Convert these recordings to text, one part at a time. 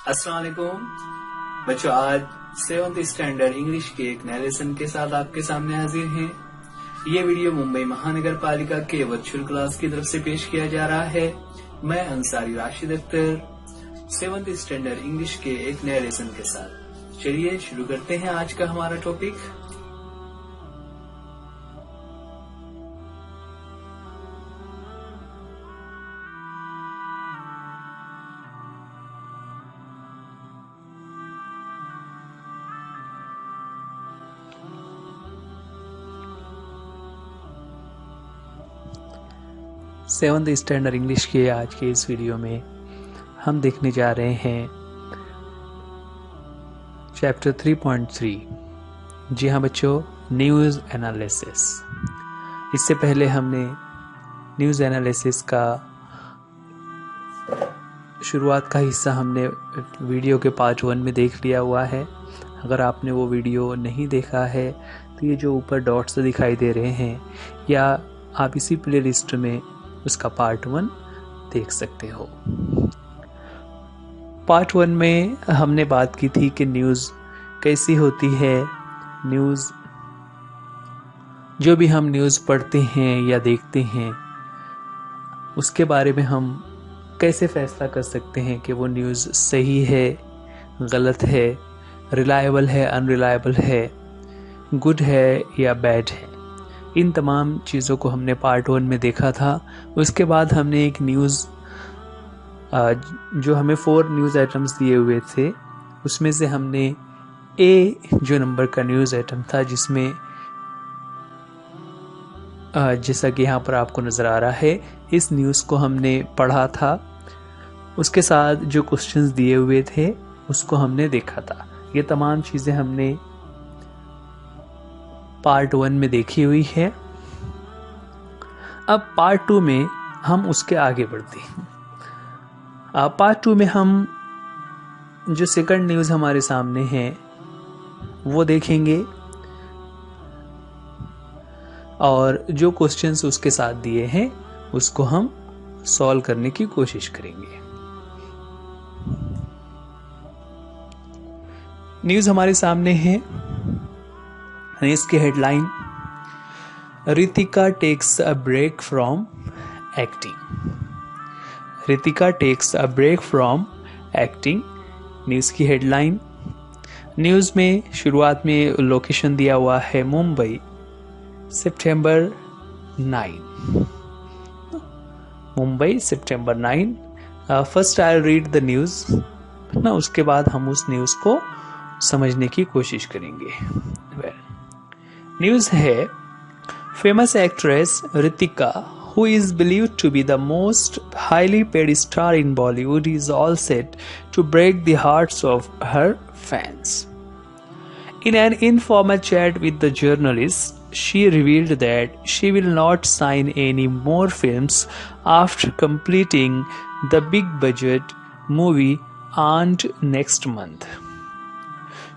अस्सलाम वालेकुम बच्चों, आज 7th स्टैंडर्ड इंग्लिश के एक नए लेसन के साथ आपके सामने हाजिर हैं। ये वीडियो मुंबई महानगर पालिका के वर्चुअल क्लास की तरफ से पेश किया जा रहा है। मैं Ansari Rashid Akhtar 7th standard English के एक नए लेसन के साथ। चलिए शुरू करते हैं आज का हमारा टॉपिक। सेवंथ स्टैंडर्ड इंग्लिश के आज के इस वीडियो में हम देखने जा रहे हैं चैप्टर 3.3। जी हाँ बच्चों, न्यूज़ एनालिसिस। इससे पहले हमने न्यूज़ एनालिसिस का शुरुआत का हिस्सा हमने वीडियो के पार्ट 1 में देख लिया हुआ है। अगर आपने वो वीडियो नहीं देखा है तो ये जो ऊपर डॉट्स दिखाई दे रहे हैं, या आप इसी प्ले लिस्ट में उसका पार्ट 1 देख सकते हो। पार्ट 1 में हमने बात की थी कि न्यूज़ कैसी होती है। न्यूज़, जो भी हम न्यूज़ पढ़ते हैं या देखते हैं, उसके बारे में हम कैसे फैसला कर सकते हैं कि वो न्यूज़ सही है, गलत है, रिलायबल है, अनरिलायबल है, गुड है या बैड है। इन तमाम चीज़ों को हमने पार्ट 1 में देखा था। उसके बाद हमने एक न्यूज़, जो हमें 4 न्यूज़ आइटम्स दिए हुए थे, उसमें से हमने ए जो नंबर का न्यूज़ आइटम था, जिसमें जैसा कि यहाँ पर आपको नज़र आ रहा है, इस न्यूज़ को हमने पढ़ा था। उसके साथ जो क्वेश्चंस दिए हुए थे उसको हमने देखा था। ये तमाम चीज़ें हमने पार्ट 1 में देखी हुई है। अब पार्ट 2 में हम उसके आगे बढ़ते हैं। पार्ट 2 में हम जो सेकंड न्यूज़ हमारे सामने है वो देखेंगे, और जो क्वेश्चंस उसके साथ दिए हैं उसको हम सॉल्व करने की कोशिश करेंगे। न्यूज़ हमारे सामने है। इसकी headline, Ritika takes a break from acting. Ritika takes a break from acting, news की हेडलाइन। न्यूज़ में शुरुआत में लोकेशन दिया हुआ है मुंबई, सितंबर 9। मुंबई सितंबर 9। First I read the news ना, उसके बाद हम उस न्यूज़ को समझने की कोशिश करेंगे। न्यूज़ है, famous actress Ritika, who is believed to be the most highly paid star in Bollywood, is all set to break the hearts of her fans. In an informal chat with the journalist, she revealed that she will not sign any more films after completing the big budget movie Aunt next month.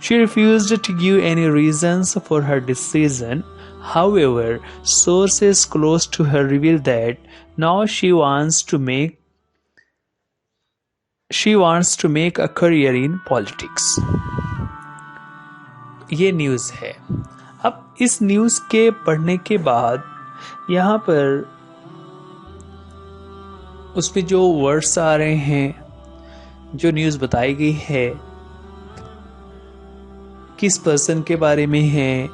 She refused to give any reasons for her decision. However, sources close to her revealed that now she wants to make a career in politics. ये news है। अब इस news के पढ़ने के बाद यहाँ पर उसमें जो वर्ड्स आ रहे हैं, जो न्यूज़ बताई गई है, किस पर्सन के बारे में है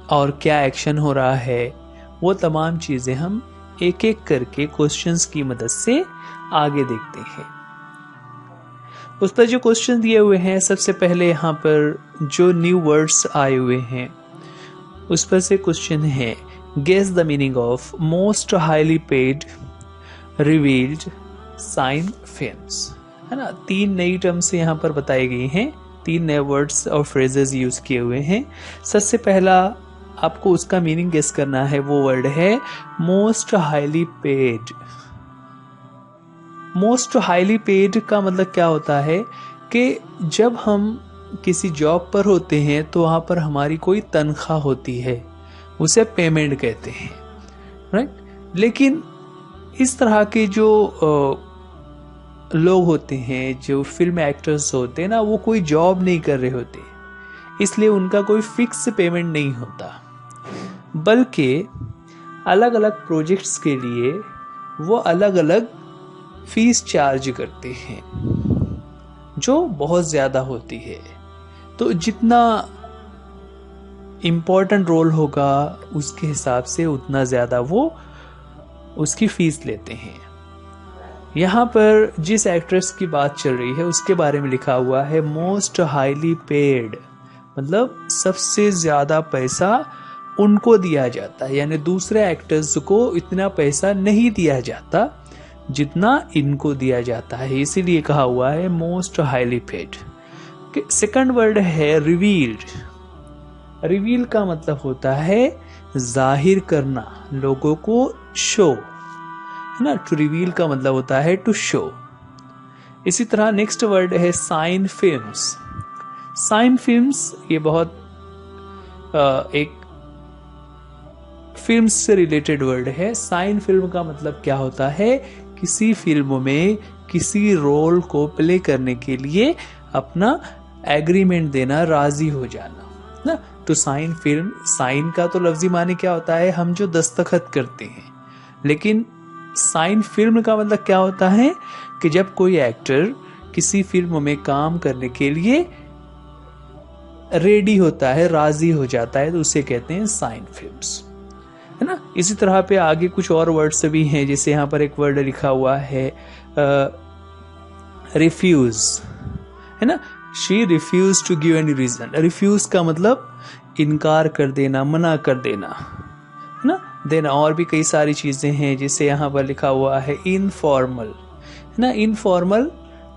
और क्या एक्शन हो रहा है, वो तमाम चीज़ें हम एक एक करके क्वेश्चंस की मदद से आगे देखते हैं। उस पर जो क्वेश्चन दिए हुए हैं, सबसे पहले यहाँ पर जो न्यू वर्ड्स आए हुए हैं उस पर से क्वेश्चन है, guess the meaning of most highly paid revealed sign films, है ना। 3 नई टर्म्स यहाँ पर बताई गई हैं, 3 नए वर्ड्स और फ्रेजेस यूज किए हुए हैं। सबसे पहला आपको उसका मीनिंग गेस करना है, वो वर्ड है most highly paid. Most highly paid का मतलब क्या होता है कि जब हम किसी जॉब पर होते हैं तो वहां पर हमारी कोई तनख्वाह होती है, उसे पेमेंट कहते हैं, राइट। लेकिन इस तरह के जो लोग होते हैं, जो फिल्म एक्टर्स होते हैं ना, वो कोई जॉब नहीं कर रहे होते, इसलिए उनका कोई फिक्स पेमेंट नहीं होता, बल्कि अलग अलग प्रोजेक्ट्स के लिए वो अलग अलग फीस चार्ज करते हैं जो बहुत ज़्यादा होती है। तो जितना इम्पोर्टेंट रोल होगा उसके हिसाब से उतना ज़्यादा वो उसकी फीस लेते हैं। यहाँ पर जिस एक्ट्रेस की बात चल रही है उसके बारे में लिखा हुआ है मोस्ट हाईली पेड, मतलब सबसे ज़्यादा पैसा उनको दिया जाता है, यानी दूसरे एक्टर्स को इतना पैसा नहीं दिया जाता जितना इनको दिया जाता है, इसीलिए कहा हुआ है most highly paid. Second word है रिवील्ड। रिवील का मतलब होता है जाहिर करना, लोगों को शो, है ना। टू रिवील का मतलब होता है टू शो। इसी तरह नेक्स्ट वर्ड है साइन फिल्म्स। साइन फिल्म्स ये बहुत एक फिल्म से रिलेटेड वर्ड है। साइन फिल्म का मतलब क्या होता है, किसी फिल्म में किसी रोल को प्ले करने के लिए अपना एग्रीमेंट देना, राजी हो जाना ना। टू साइन फिल्म, साइन का तो लफ्जी माने क्या होता है, हम जो दस्तखत करते हैं, लेकिन साइन फिल्म का मतलब क्या होता है कि जब कोई एक्टर किसी फिल्म में काम करने के लिए रेडी होता है, राजी हो जाता है, तो उसे कहते हैं साइन फिल्म्स, है ना। इसी तरह पे आगे कुछ और वर्ड्स भी हैं, जैसे यहाँ पर एक वर्ड लिखा हुआ है रिफ्यूज, है ना। She refuse to give any reason. Refuse का मतलब इनकार कर देना, मना कर देना, है ना। देन और भी कई सारी चीजें हैं, जैसे यहाँ पर लिखा हुआ है इनफॉर्मल, है ना। इनफॉर्मल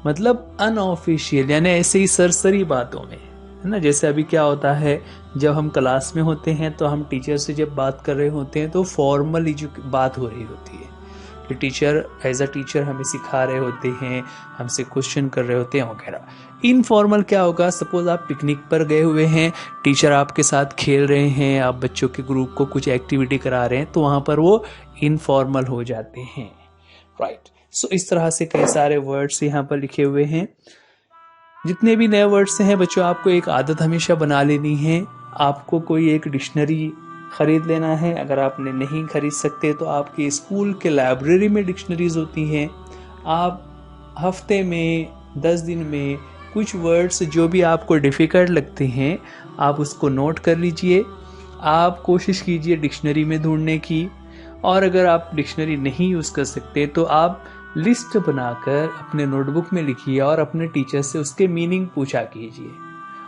मतलब अनऑफिशियल, यानी ऐसे ही सरसरी बातों में, है ना। जैसे अभी क्या होता है, जब हम क्लास में होते हैं तो हम टीचर से जब बात कर रहे होते हैं तो फॉर्मली जो बात हो रही होती है कि टीचर एज अ टीचर हमें सिखा रहे होते हैं, हमसे क्वेश्चन कर रहे होते हैं वगैरह। इनफॉर्मल क्या होगा, सपोज आप पिकनिक पर गए हुए हैं, टीचर आपके साथ खेल रहे हैं, आप बच्चों के ग्रुप को कुछ एक्टिविटी करा रहे हैं, तो वहां पर वो इनफॉर्मल हो जाते हैं, राइट। सो इस तरह से कई सारे वर्ड्स यहाँ पर लिखे हुए हैं। जितने भी नए वर्ड्स हैं बच्चों, आपको एक आदत हमेशा बना लेनी है, आपको कोई एक डिक्शनरी खरीद लेना है। अगर आपने नहीं खरीद सकते तो आपके स्कूल के लाइब्रेरी में डिक्शनरीज होती हैं। आप हफ्ते में 10 दिन में कुछ वर्ड्स जो भी आपको डिफ़िकल्ट लगते हैं आप उसको नोट कर लीजिए। आप कोशिश कीजिए डिक्शनरी में ढूंढने की, और अगर आप डिक्शनरी नहीं यूज़ कर सकते तो आप लिस्ट बनाकर अपने नोटबुक में लिखिए और अपने टीचर से उसके मीनिंग पूछा कीजिए,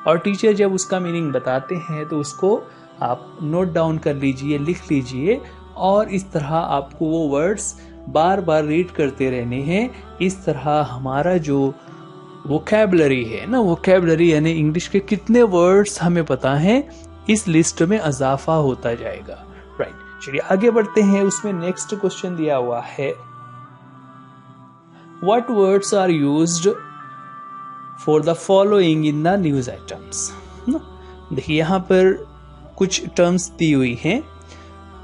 और टीचर जब उसका मीनिंग बताते हैं तो उसको आप नोट डाउन कर लीजिए, लिख लीजिए, और इस तरह आपको वो वर्ड्स बार बार रीड करते रहने हैं। इस तरह हमारा जो वोकैबुलरी है ना, वोकैबुलरी यानी इंग्लिश के कितने वर्ड्स हमें पता हैं, इस लिस्ट में इजाफा होता जाएगा, राइट। चलिए आगे बढ़ते हैं। उसमें नेक्स्ट क्वेश्चन दिया हुआ है, what words are used for the following in the news items. देखिए यहाँ पर कुछ टर्म्स दी हुई हैं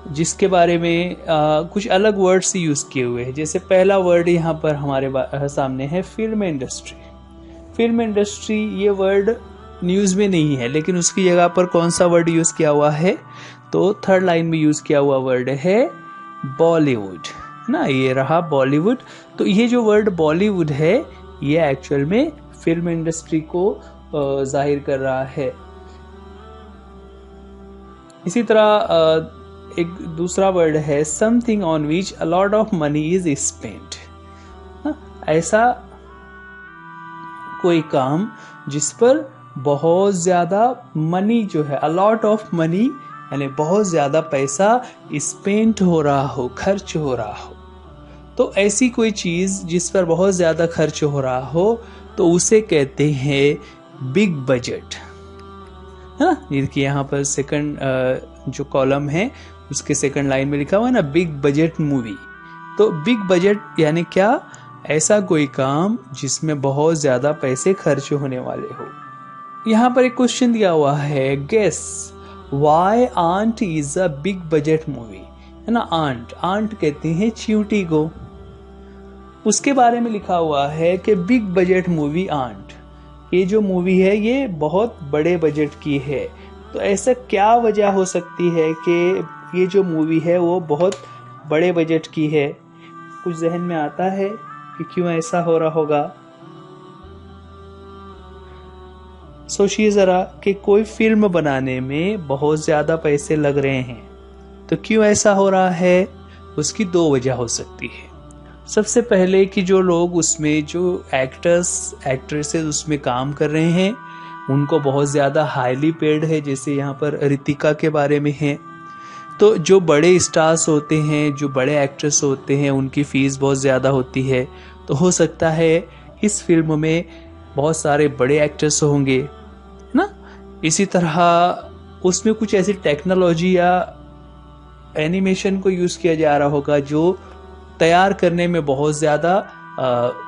जिसके बारे में कुछ अलग वर्ड्स यूज किए हुए हैं। जैसे पहला वर्ड यहाँ पर हमारे सामने है फिल्म इंडस्ट्री। फिल्म इंडस्ट्री ये वर्ड न्यूज में नहीं है, लेकिन उसकी जगह पर कौन सा वर्ड यूज किया हुआ है, तो थर्ड लाइन में यूज किया हुआ वर्ड है बॉलीवुड ना। ये रहा बॉलीवुड। तो ये जो वर्ड बॉलीवुड है ये एक्चुअल में फिल्म इंडस्ट्री को जाहिर कर रहा है। इसी तरह एक दूसरा वर्ड है something on which a lot of money is spent. ऐसा कोई काम जिस पर बहुत ज्यादा मनी जो है, अ लॉट ऑफ मनी यानी बहुत ज्यादा पैसा स्पेंट हो रहा हो, खर्च हो रहा हो। तो ऐसी कोई चीज जिस पर बहुत ज्यादा खर्च हो रहा हो तो उसे कहते हैं बिग बजट, है ना। देखिए यहाँ पर सेकंड जो कॉलम है उसके सेकंड लाइन में लिखा हुआ है ना बिग बजट मूवी। तो बिग बजट यानी क्या, ऐसा कोई काम जिसमें बहुत ज्यादा पैसे खर्च होने वाले हो। यहाँ पर एक क्वेश्चन दिया हुआ है, guess why aunt is a big budget movie, है ना। आंट कहते हैं चींटी को। उसके बारे में लिखा हुआ है कि बिग बजट मूवी आंट, ये जो मूवी है ये बहुत बड़े बजट की है। तो ऐसा क्या वजह हो सकती है कि ये जो मूवी है वो बहुत बड़े बजट की है? कुछ जहन में आता है कि क्यों ऐसा हो रहा होगा? सोचिए जरा कि कोई फिल्म बनाने में बहुत ज्यादा पैसे लग रहे हैं, तो क्यों ऐसा हो रहा है? उसकी दो वजह हो सकती है। सबसे पहले कि जो लोग उसमें, जो एक्टर्स एक्ट्रेसेस उसमें काम कर रहे हैं, उनको बहुत ज़्यादा हाईली पेड है, जैसे यहाँ पर रितिका के बारे में है। तो जो बड़े स्टार्स होते हैं, जो बड़े एक्टर्स होते हैं, उनकी फ़ीस बहुत ज़्यादा होती है। तो हो सकता है इस फिल्म में बहुत सारे बड़े एक्टर्स होंगे, है ना। इसी तरह उसमें कुछ ऐसी टेक्नोलॉजी या एनिमेशन को यूज़ किया जा रहा होगा जो तैयार करने में बहुत ज़्यादा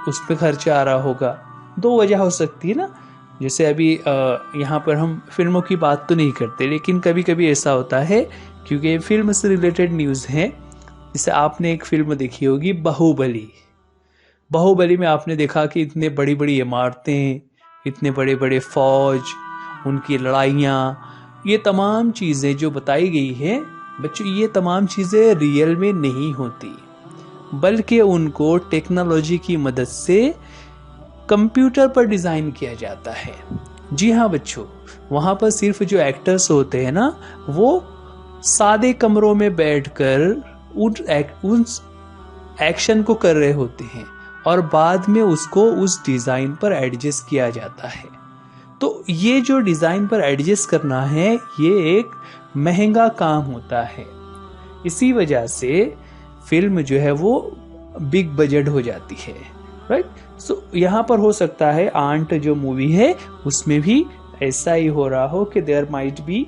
उस पर खर्चा आ रहा होगा। दो वजह हो सकती है ना। जैसे अभी यहाँ पर हम फिल्मों की बात तो नहीं करते, लेकिन कभी कभी ऐसा होता है, क्योंकि फिल्म से रिलेटेड न्यूज़ है। जैसे आपने एक फिल्म देखी होगी बाहुबली। बाहुबली में आपने देखा कि इतने बड़ी बड़ी इमारतें, इतने बड़े बड़े फौज, उनकी लड़ाइयाँ, ये तमाम चीज़ें जो बताई गई हैं बच्चों, ये तमाम चीज़ें रियल में नहीं होती, बल्कि उनको टेक्नोलॉजी की मदद से कंप्यूटर पर डिज़ाइन किया जाता है। जी हाँ बच्चों, वहाँ पर सिर्फ जो एक्टर्स होते हैं ना, वो सादे कमरों में बैठकर उन एक्शन को कर रहे होते हैं और बाद में उसको उस डिज़ाइन पर एडजस्ट किया जाता है। तो ये जो डिज़ाइन पर एडजस्ट करना है, ये एक महंगा काम होता है। इसी वजह से फिल्म जो है वो बिग बजट हो जाती है, राइट। सो यहाँ पर हो सकता है आंट जो मूवी है उसमें भी ऐसा ही हो रहा हो कि there might be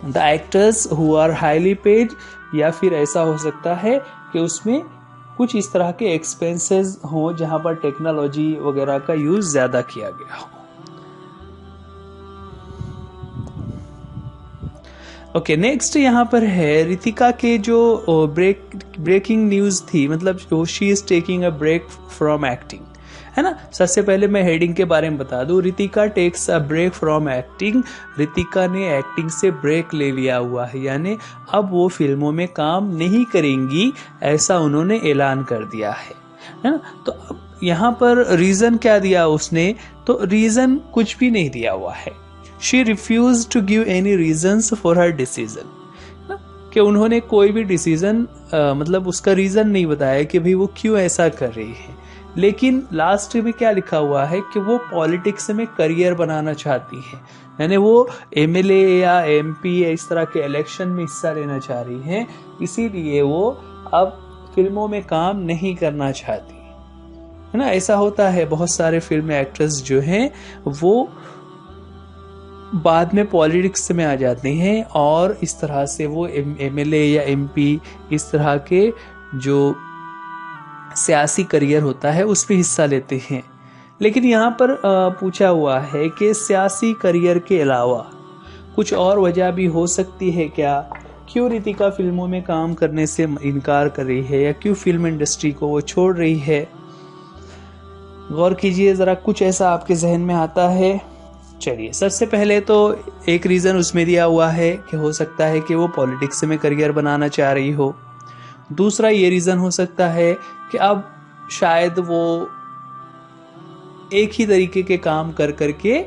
the actors who are highly paid, या फिर ऐसा हो सकता है कि उसमें कुछ इस तरह के एक्सपेंसेस हो जहां पर टेक्नोलॉजी वगैरह का यूज ज्यादा किया गया हो। ओके, नेक्स्ट यहाँ पर है रितिका के जो ब्रेकिंग न्यूज थी, मतलब she is taking a break from acting, है ना। सबसे पहले मैं हेडिंग के बारे में बता दूं, Ritika takes a break from acting. Ritika ने एक्टिंग से ब्रेक ले लिया हुआ है, यानी अब वो फिल्मों में काम नहीं करेंगी, ऐसा उन्होंने ऐलान कर दिया है ना। तो अब यहाँ पर रीजन क्या दिया उसने? तो रीजन कुछ भी नहीं दिया हुआ है। She refuse to give any reasons for her decision, कि उन्होंने कोई भी डिसीजन मतलब उसका रीजन नहीं बताया कि भाई वो क्यों ऐसा कर रही है। लेकिन लास्ट में क्या लिखा हुआ है कि वो पॉलिटिक्स में करियर बनाना चाहती है, यानी वो एमएलए या एमपी या इस तरह के इलेक्शन में हिस्सा लेना चाह रही है, इसीलिए वो अब फिल्मों में काम नहीं करना चाहती, है ना। ऐसा होता है, बहुत सारे फिल्म एक्टर्स जो हैं वो बाद में पॉलिटिक्स में आ जाते हैं और इस तरह से वो एमएलए या एमपी इस तरह के जो सियासी करियर होता है उस पे हिस्सा लेते हैं। लेकिन यहाँ पर पूछा हुआ है कि सियासी करियर के अलावा कुछ और वजह भी हो सकती है क्या? क्यों रितिका फिल्मों में काम करने से इनकार कर रही है, या क्यों फिल्म इंडस्ट्री को वो छोड़ रही है? गौर कीजिए जरा, कुछ ऐसा आपके जहन में आता है? चलिए, सबसे पहले तो एक रीज़न उसमें दिया हुआ है कि हो सकता है कि वो पॉलिटिक्स में करियर बनाना चाह रही हो। दूसरा ये रीज़न हो सकता है कि अब शायद वो एक ही तरीके के काम कर करके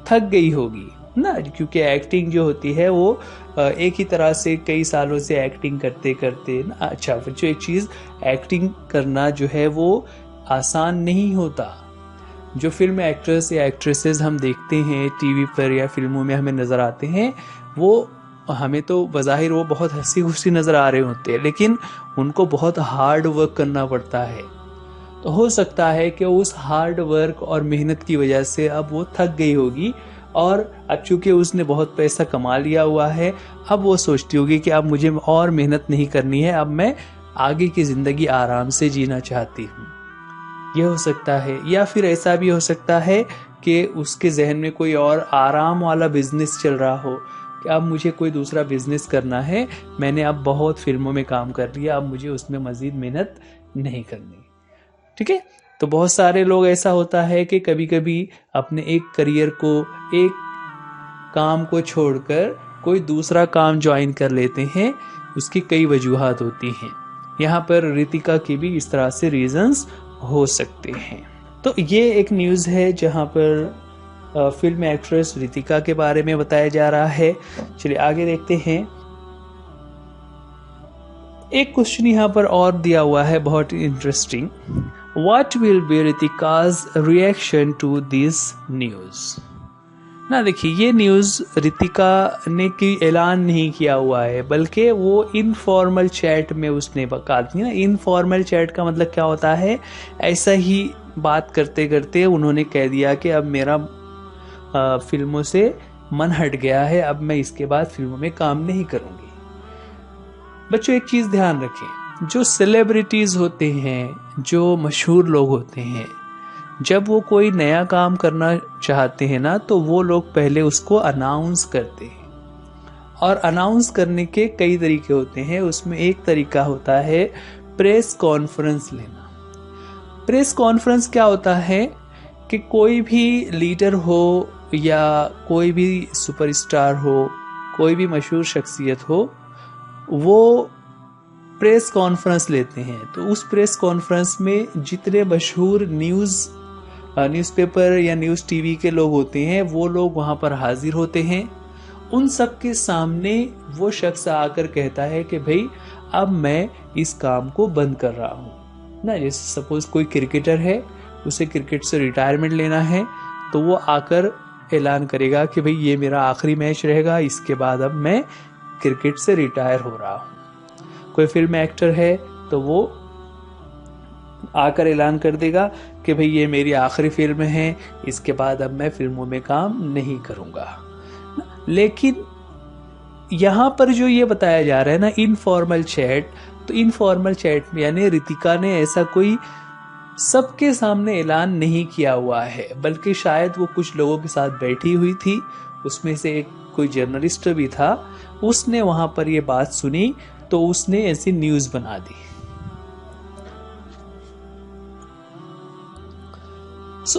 थक गई होगी ना, क्योंकि एक्टिंग जो होती है वो एक ही तरह से कई सालों से एक्टिंग करते करते ना। अच्छा, जो एक चीज़ एक्टिंग करना जो है वो आसान नहीं होता। जो फिल्म एक्टर्स या एक्ट्रेसेस हम देखते हैं टीवी पर या फिल्मों में हमें नज़र आते हैं, वो हमें तो बज़ाहिर वो बहुत हंसी खुशी नज़र आ रहे होते हैं, लेकिन उनको बहुत हार्ड वर्क करना पड़ता है। तो हो सकता है कि उस हार्ड वर्क और मेहनत की वजह से अब वो थक गई होगी, और अब चूंकि उसने बहुत पैसा कमा लिया हुआ है, अब वो सोचती होगी कि अब मुझे और मेहनत नहीं करनी है, अब मैं आगे की ज़िंदगी आराम से जीना चाहती हूँ। यह हो सकता है। या फिर ऐसा भी हो सकता है कि उसके जहन में कोई और आराम वाला बिजनेस चल रहा हो कि अब मुझे कोई दूसरा बिजनेस करना है, मैंने अब बहुत फिल्मों में काम कर लिया, अब मुझे उसमें मज़ीद मेहनत नहीं करनी। ठीक है। तो बहुत सारे लोग ऐसा होता है कि कभी कभी अपने एक करियर को, एक काम को छोड़कर कोई दूसरा काम ज्वाइन कर लेते हैं। उसकी कई वजूहात होती हैं। यहाँ पर रितिका की भी इस तरह से रीजंस हो सकते हैं। तो ये एक न्यूज़ है जहाँ पर फिल्म एक्ट्रेस रितिका के बारे में बताया जा रहा है। चलिए आगे देखते हैं। एक क्वेश्चन यहाँ पर और दिया हुआ है, बहुत interesting. What will be Ritika's reaction to this news? ना देखिए, ये न्यूज़ रितिका ने की ऐलान नहीं किया हुआ है, बल्कि वो इनफॉर्मल चैट में उसने कहा थी ना। इनफॉर्मल चैट का मतलब क्या होता है, ऐसा ही बात करते करते उन्होंने कह दिया कि अब मेरा फिल्मों से मन हट गया है, अब मैं इसके बाद फिल्मों में काम नहीं करूँगी। बच्चों एक चीज़ ध्यान रखें, जो सेलिब्रिटीज़ होते हैं, जो मशहूर लोग होते हैं, जब वो कोई नया काम करना चाहते हैं ना, तो वो लोग पहले उसको अनाउंस करते हैं। और अनाउंस करने के कई तरीके होते हैं। उसमें एक तरीका होता है प्रेस कॉन्फ्रेंस लेना। प्रेस कॉन्फ्रेंस क्या होता है कि कोई भी लीडर हो या कोई भी सुपरस्टार हो, कोई भी मशहूर शख्सियत हो, वो प्रेस कॉन्फ्रेंस लेते हैं। तो उस प्रेस कॉन्फ्रेंस में जितने मशहूर न्यूज़पेपर या न्यूज़ टीवी के लोग होते हैं, वो लोग वहाँ पर हाजिर होते हैं। उन सब के सामने वो शख्स आकर कहता है कि भाई अब मैं इस काम को बंद कर रहा हूँ ना। जैसे सपोज कोई क्रिकेटर है, उसे क्रिकेट से रिटायरमेंट लेना है, तो वो आकर ऐलान करेगा कि भाई ये मेरा आखिरी मैच रहेगा, इसके बाद अब मैं क्रिकेट से रिटायर हो रहा हूँ। कोई फिल्म एक्टर है तो वो आकर ऐलान कर देगा कि भाई ये मेरी आखिरी फिल्म है, इसके बाद अब मैं फिल्मों में काम नहीं करूँगा। लेकिन यहाँ पर जो ये बताया जा रहा है ना, इनफॉर्मल चैट, तो इनफॉर्मल चैट में यानी रितिका ने ऐसा कोई सबके सामने ऐलान नहीं किया हुआ है, बल्कि शायद वो कुछ लोगों के साथ बैठी हुई थी। उसमें से एक कोई जर्नलिस्ट भी था, उसने वहां पर ये बात सुनी तो उसने ऐसी न्यूज़ बना दी।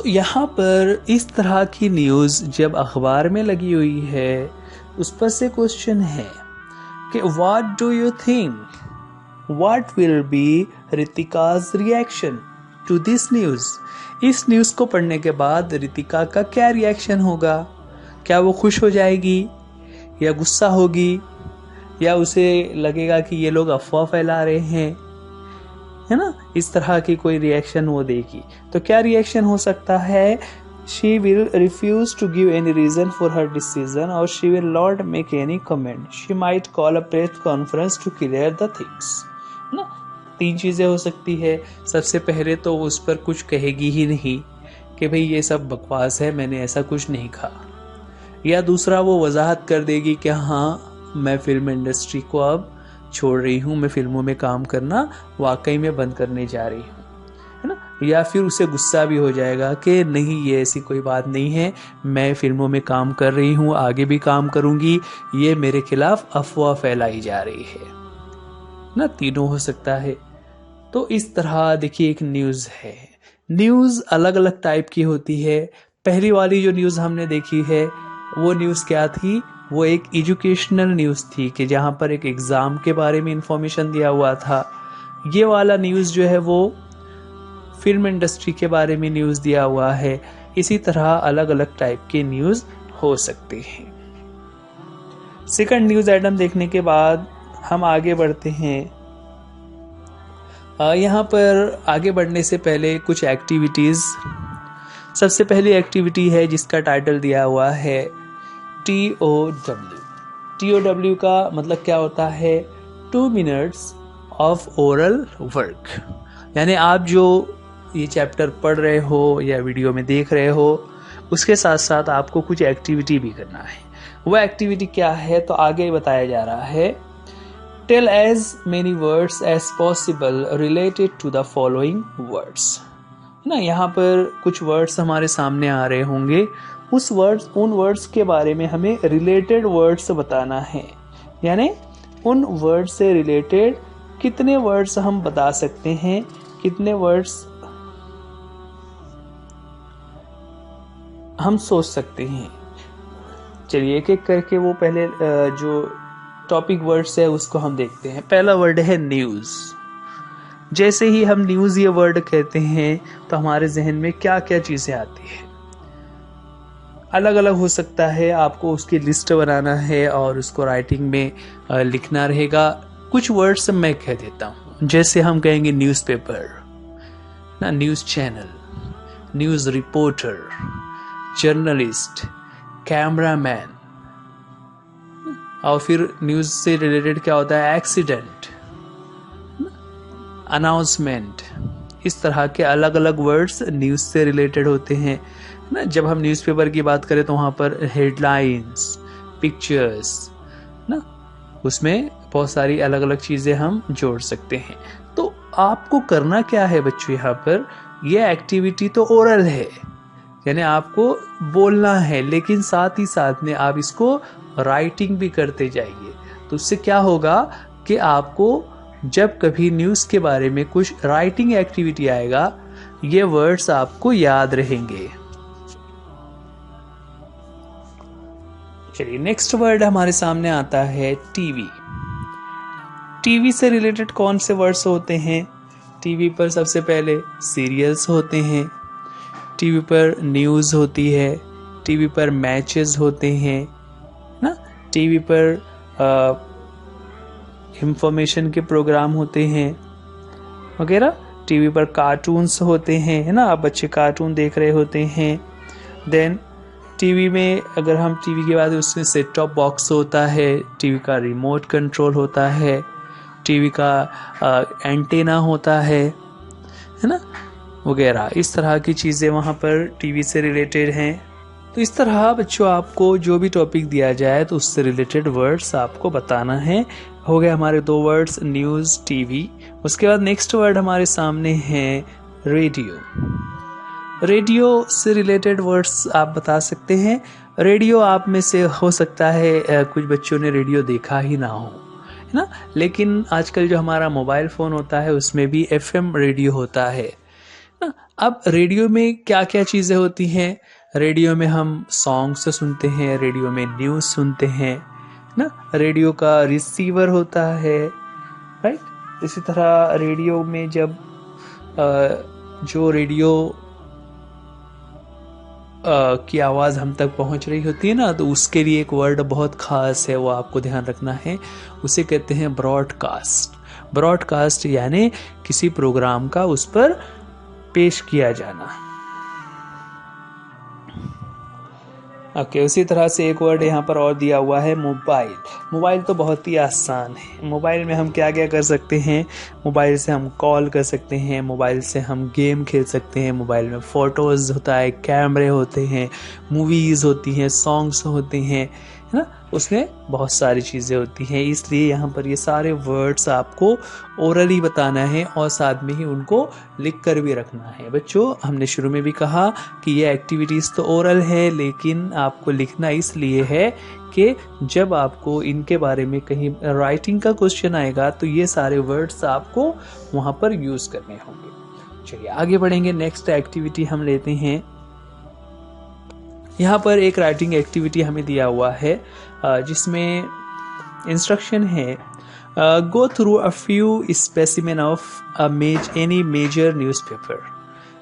यहाँ पर इस तरह की न्यूज़ जब अखबार में लगी हुई है, उस पर से क्वेश्चन है कि what do you think, what will be रितिका's रिएक्शन टू दिस न्यूज़? इस न्यूज़ को पढ़ने के बाद रितिका का क्या रिएक्शन होगा? क्या वो खुश हो जाएगी या गुस्सा होगी, या उसे लगेगा कि ये लोग अफवाह फैला रहे हैं, है ना? इस तरह की कोई रिएक्शन वो देगी। तो क्या रिएक्शन हो सकता है? She will refuse to give any reason for her decision, or she will not make any comment. She might call a press conference to clear the things. ना, 3 चीजें हो सकती है। सबसे पहले तो उस पर कुछ कहेगी ही नहीं कि भाई ये सब बकवास है, मैंने ऐसा कुछ नहीं कहा। या दूसरा वो वजाहत कर देगी कि हाँ, मैं फिल्म इंडस्ट्री को अब छोड़ रही हूँ, मैं फिल्मों में काम करना वाकई में बंद करने जा रही हूँ, है ना? या फिर उसे गुस्सा भी हो जाएगा कि नहीं, ये ऐसी कोई बात नहीं है, मैं फिल्मों में काम कर रही हूँ, आगे भी काम करूँगी, ये मेरे खिलाफ अफवाह फैलाई जा रही है ना। तीनों हो सकता है। तो इस तरह देखिए, एक न्यूज़ है। न्यूज़ अलग अलग टाइप की होती है। पहली वाली जो न्यूज़ हमने देखी है, वो न्यूज़ क्या थी? वो एक एजुकेशनल न्यूज़ थी कि जहाँ पर एक एग्ज़ाम के बारे में इंफॉर्मेशन दिया हुआ था। ये वाला न्यूज़ जो है वो फिल्म इंडस्ट्री के बारे में न्यूज़ दिया हुआ है। इसी तरह अलग अलग टाइप के न्यूज़ हो सकते हैं। सेकंड न्यूज़ आइटम देखने के बाद हम आगे बढ़ते हैं। यहाँ पर आगे बढ़ने से पहले कुछ एक्टिविटीज़। सबसे पहली एक्टिविटी है जिसका टाइटल दिया हुआ है TOW। TOW का मतलब क्या होता है? 2 minutes ऑफ ओरल वर्क। यानी आप जो ये चैप्टर पढ़ रहे हो या वीडियो में देख रहे हो, उसके साथ साथ आपको कुछ एक्टिविटी भी करना है। वो एक्टिविटी क्या है? तो आगे बताया जा रहा है, tell as many words as possible related to the following words. ना, यहाँ पर कुछ वर्ड्स हमारे सामने आ रहे होंगे। उन वर्ड्स के बारे में हमें रिलेटेड वर्ड्स बताना है। यानी उन वर्ड्स से रिलेटेड कितने वर्ड्स हम बता सकते हैं, कितने वर्ड्स हम सोच सकते हैं। चलिए एक एक करके वो पहले जो टॉपिक वर्ड्स है उसको हम देखते हैं। पहला वर्ड है न्यूज़। जैसे ही हम न्यूज़ ये वर्ड कहते हैं तो हमारे जहन में क्या क्या चीज़ें आती है, अलग अलग हो सकता है। आपको उसकी लिस्ट बनाना है और उसको राइटिंग में लिखना रहेगा। कुछ वर्ड्स मैं कह देता हूँ, जैसे हम कहेंगे न्यूज़पेपर ना, news channel, news reporter, journalist, cameraman. और फिर न्यूज़ से रिलेटेड क्या होता है, एक्सीडेंट, अनाउंसमेंट। इस तरह के अलग अलग वर्ड्स न्यूज़ से रिलेटेड होते हैं ना। जब हम न्यूज़पेपर की बात करें तो वहाँ पर हेडलाइंस, पिक्चर्स ना, उसमें बहुत सारी अलग अलग चीज़ें हम जोड़ सकते हैं। तो आपको करना क्या है बच्चों, यहाँ पर ये एक्टिविटी तो ओरल है, यानी आपको बोलना है, लेकिन साथ ही साथ में आप इसको राइटिंग भी करते जाइए। तो उससे क्या होगा कि आपको जब कभी न्यूज़ के बारे में कुछ राइटिंग एक्टिविटी आएगा, ये वर्ड्स आपको याद रहेंगे। चलिए नेक्स्ट वर्ड हमारे सामने आता है टीवी। टीवी से रिलेटेड कौन से वर्ड्स होते हैं? टीवी पर सबसे पहले सीरियल्स होते हैं, टीवी पर न्यूज़ होती है, टीवी पर मैचेस होते हैं ना, टीवी पर इंफॉर्मेशन के प्रोग्राम होते हैं वगैरह। टीवी पर कार्टून्स होते हैं, है ना, आप बच्चे कार्टून देख रहे होते हैं। देन टीवी में अगर हम टीवी के बाद उसमें सेट टॉप बॉक्स होता है, टीवी का रिमोट कंट्रोल होता है, टीवी का एंटेना होता है ना, वगैरह। इस तरह की चीज़ें वहाँ पर टीवी से रिलेटेड हैं। तो इस तरह बच्चों आपको जो भी टॉपिक दिया जाए तो उससे रिलेटेड वर्ड्स आपको बताना है। हो गए हमारे दो वर्ड्स, न्यूज़, टीवी। उसके बाद नेक्स्ट वर्ड हमारे सामने है रेडियो। रेडियो से रिलेटेड वर्ड्स आप बता सकते हैं। रेडियो आप में से हो सकता है कुछ बच्चों ने रेडियो देखा ही ना हो, है ना, लेकिन आजकल जो हमारा मोबाइल फ़ोन होता है उसमें भी FM रेडियो होता है ना। अब रेडियो में क्या क्या चीज़ें होती हैं? रेडियो में हम सॉन्ग्स सुनते हैं, रेडियो में न्यूज़ सुनते हैं ना, रेडियो का रिसीवर होता है, राइट। इसी तरह रेडियो में जब जो रेडियो की आवाज़ हम तक पहुंच रही होती है ना, तो उसके लिए एक वर्ड बहुत ख़ास है, वो आपको ध्यान रखना है। उसे कहते हैं ब्रॉडकास्ट। ब्रॉडकास्ट यानी किसी प्रोग्राम का उस पर पेश किया जाना। ओके, उसी तरह से एक वर्ड यहाँ पर और दिया हुआ है मोबाइल। मोबाइल तो बहुत ही आसान है। मोबाइल में हम क्या क्या कर सकते हैं? मोबाइल से हम कॉल कर सकते हैं, मोबाइल से हम गेम खेल सकते हैं, मोबाइल में फ़ोटोज़ होता है, कैमरे होते हैं, मूवीज़ होती हैं, सॉन्ग्स होते हैं, है ना, उसमें बहुत सारी चीज़ें होती हैं। इसलिए यहाँ पर ये सारे वर्ड्स आपको ओरली बताना है और साथ में ही उनको लिख कर भी रखना है। बच्चों हमने शुरू में भी कहा कि ये एक्टिविटीज़ तो ओरल है, लेकिन आपको लिखना इसलिए है कि जब आपको इनके बारे में कहीं राइटिंग का क्वेश्चन आएगा तो ये सारे वर्ड्स आपको वहाँ पर यूज़ करने होंगे। चलिए आगे बढ़ेंगे। नेक्स्ट एक्टिविटी हम लेते हैं। यहाँ पर एक राइटिंग एक्टिविटी हमें दिया हुआ है जिसमें इंस्ट्रक्शन है, go through a few specimen of any major newspaper,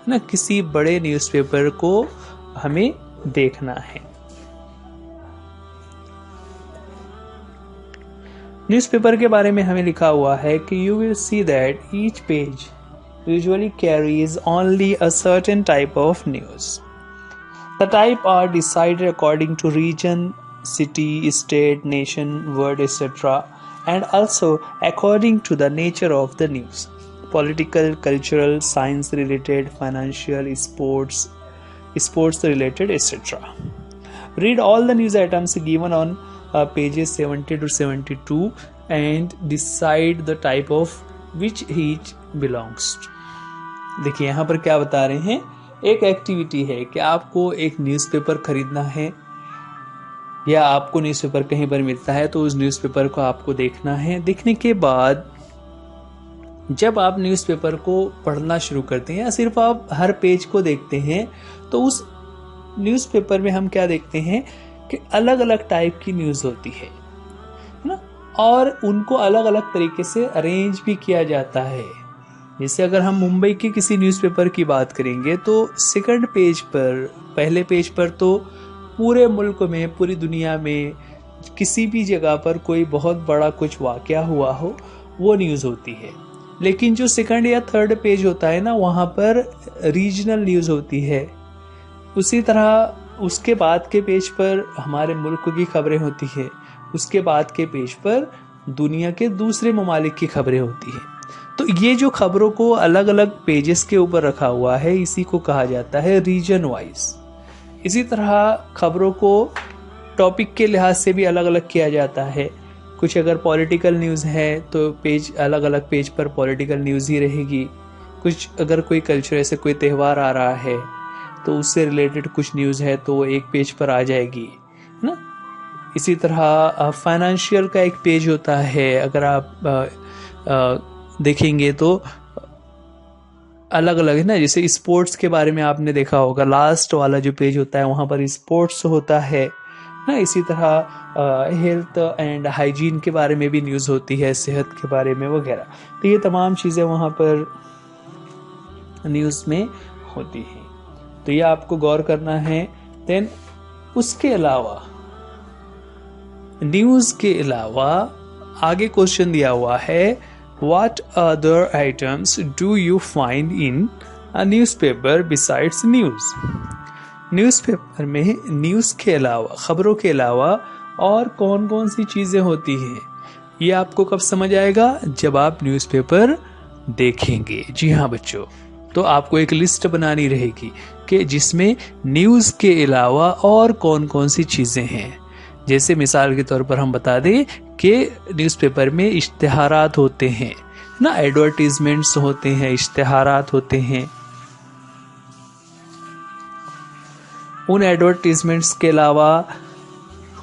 ना, किसी बड़े न्यूज़पेपर को हमें देखना है। न्यूज़पेपर के बारे में हमें लिखा हुआ है कि you will see that each page usually carries only a certain type of news. The type are decided according to region, city, state, nation, word, etc. and also according to the nature of the news. Political, cultural, science related, financial, sports related, etc. Read all the news items given on pages 70 to 72 and decide the type of which each belongs to. देखिए यहाँ पर क्या बता रहे हैं, एक activity है कि आपको एक न्यूज़पेपर खरीदना है या आपको न्यूज़पेपर कहीं पर मिलता है तो उस न्यूज़पेपर को आपको देखना है। देखने के बाद जब आप न्यूज़पेपर को पढ़ना शुरू करते हैं या सिर्फ आप हर पेज को देखते हैं तो उस न्यूज़पेपर में हम क्या देखते हैं कि अलग अलग टाइप की न्यूज़ होती है ना, और उनको अलग अलग तरीके से अरेंज भी किया जाता है। जैसे अगर हम मुंबई के किसी न्यूज़पेपर की बात करेंगे तो सेकंड पेज पर, पहले पेज पर तो पूरे मुल्क में, पूरी दुनिया में किसी भी जगह पर कोई बहुत बड़ा कुछ वाकया हुआ हो वो न्यूज़ होती है। लेकिन जो सेकंड या थर्ड पेज होता है ना, वहाँ पर रीजनल न्यूज़ होती है। उसी तरह उसके बाद के पेज पर हमारे मुल्क की खबरें होती है, उसके बाद के पेज पर दुनिया के दूसरे ममालिक की खबरें होती है। तो ये जो खबरों को अलग अलग पेजेस के ऊपर रखा हुआ है, इसी को कहा जाता है रीजन वाइज। इसी तरह खबरों को टॉपिक के लिहाज से भी अलग अलग किया जाता है। कुछ अगर पॉलिटिकल न्यूज़ है तो पेज, अलग अलग पेज पर पॉलिटिकल न्यूज़ ही रहेगी। कुछ अगर कोई कल्चर, ऐसे कोई त्यौहार आ रहा है तो उससे रिलेटेड कुछ न्यूज़ है तो वो एक पेज पर आ जाएगी ना। इसी तरह फाइनेंशियल का एक पेज होता है, अगर आप देखेंगे तो अलग अलग है ना। जैसे स्पोर्ट्स के बारे में आपने देखा होगा, लास्ट वाला जो पेज होता है वहाँ पर स्पोर्ट्स होता है ना। इसी तरह हेल्थ एंड हाइजीन के बारे में भी न्यूज़ होती है, सेहत के बारे में वगैरह। तो ये तमाम चीज़ें वहाँ पर न्यूज़ में होती हैं, तो ये आपको गौर करना है। देन उसके अलावा, न्यूज़ के अलावा आगे क्वेश्चन दिया हुआ है, What other items do you find in a newspaper besides news? Newspaper में न्यूज़ के अलावा, खबरों के अलावा और कौन कौन सी चीज़ें होती हैं, ये आपको कब समझ आएगा? जब आप न्यूज़पेपर देखेंगे। जी हाँ बच्चों, तो आपको एक लिस्ट बनानी रहेगी कि जिसमें न्यूज़ के अलावा और कौन कौन सी चीज़ें हैं। जैसे मिसाल के तौर पर हम बता दें कि न्यूज़पेपर में इश्तिहारात होते हैं ना, एडवर्टीजमेंट्स होते हैं, इश्तिहारात होते हैं। उन एडवर्टीजमेंट्स के अलावा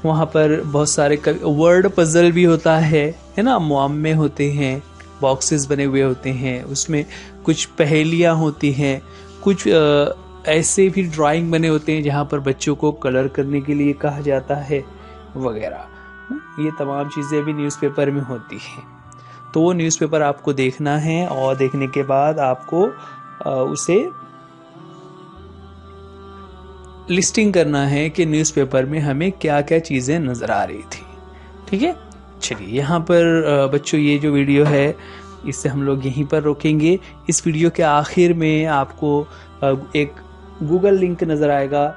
वहाँ पर बहुत सारे वर्ड पजल भी होता है ना, मुआम्मे होते हैं, बॉक्सेस बने हुए होते हैं, उसमें कुछ पहेलियाँ होती हैं, कुछ ऐसे भी ड्राइंग बने होते हैं जहाँ पर बच्चों को कलर करने के लिए कहा जाता है वगैरह। ये तमाम चीज़ें भी न्यूज़पेपर में होती हैं। तो वो न्यूज़पेपर आपको देखना है और देखने के बाद आपको उसे लिस्टिंग करना है कि न्यूज़पेपर में हमें क्या क्या चीज़ें नज़र आ रही थी। ठीक है, चलिए यहाँ पर बच्चों ये जो वीडियो है इससे हम लोग यहीं पर रोकेंगे। इस वीडियो के आखिर में आपको एक गूगल लिंक नज़र आएगा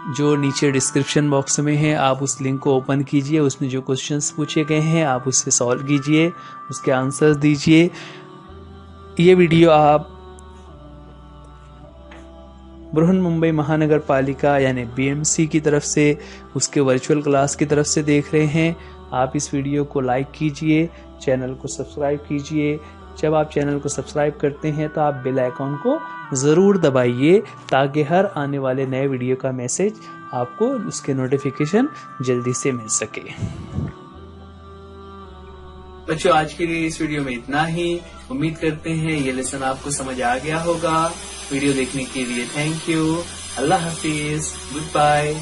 जो नीचे डिस्क्रिप्शन बॉक्स में है। आप उस लिंक को ओपन कीजिए, उसमें जो क्वेश्चंस पूछे गए हैं आप उससे सॉल्व कीजिए, उसके आंसर्स दीजिए। ये वीडियो आप बृहन महानगर पालिका यानी BMC की तरफ से, उसके वर्चुअल क्लास की तरफ से देख रहे हैं। आप इस वीडियो को लाइक कीजिए, चैनल को सब्सक्राइब कीजिए। जब आप चैनल को सब्सक्राइब करते हैं तो आप बेल आइकॉन को ज़रूर दबाइए ताकि हर आने वाले नए वीडियो का मैसेज आपको उसके नोटिफिकेशन जल्दी से मिल सके। बच्चों आज के लिए इस वीडियो में इतना ही। उम्मीद करते हैं ये लेसन आपको समझ आ गया होगा। वीडियो देखने के लिए थैंक यू। अल्लाह हाफिज, गुड बाय।